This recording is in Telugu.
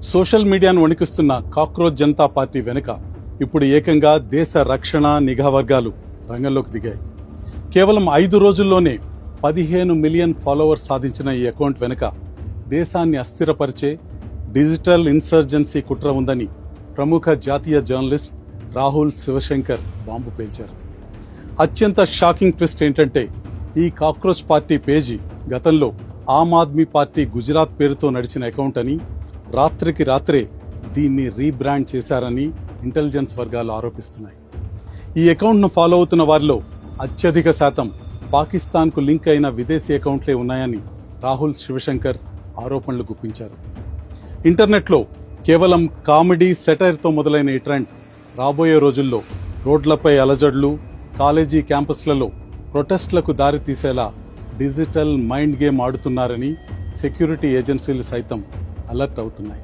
సోషల్ మీడియాను వణికిస్తున్న కాక్రోచ్ జనతా పార్టీ వెనుక ఇప్పుడు ఏకంగా దేశ రక్షణ నిఘా వర్గాలు రంగంలోకి దిగాయి. కేవలం 5 రోజుల్లోనే 15 మిలియన్ ఫాలోవర్స్ సాధించిన ఈ అకౌంట్ వెనుక దేశాన్ని అస్థిరపరిచే డిజిటల్ ఇన్సర్జెన్సీ కుట్ర ఉందని ప్రముఖ జాతీయ జర్నలిస్ట్ రాహుల్ శివశంకర్ బాంబు పేల్చారు. అత్యంత షాకింగ్ ట్విస్ట్ ఏంటంటే ఈ కాక్రోచ్ పార్టీ పేజీ గతంలో ఆమ్ ఆద్మీ పార్టీ గుజరాత్ పేరుతో నడిచిన అకౌంట్ అని, రాత్రికి రాత్రే దీన్ని రీబ్రాండ్ చేశారని ఇంటెలిజెన్స్ వర్గాలు ఆరోపిస్తున్నాయి. ఈ అకౌంట్ను ఫాలో అవుతున్న వారిలో అత్యధిక శాతం పాకిస్తాన్కు లింక్ అయిన విదేశీ అకౌంట్లే ఉన్నాయని రాహుల్ శివశంకర్ ఆరోపణలు గుప్పించారు. ఇంటర్నెట్లో కేవలం కామెడీ సెటైర్తో మొదలైన ఈ ట్రెండ్ రాబోయే రోజుల్లో రోడ్లపై అలజడులు, కాలేజీ క్యాంపస్లలో ప్రొటెస్ట్లకు దారితీసేలా డిజిటల్ మైండ్ గేమ్ ఆడుతున్నారని సెక్యూరిటీ ఏజెన్సీలు సైతం అలర్ట్ అవుతున్నాయి.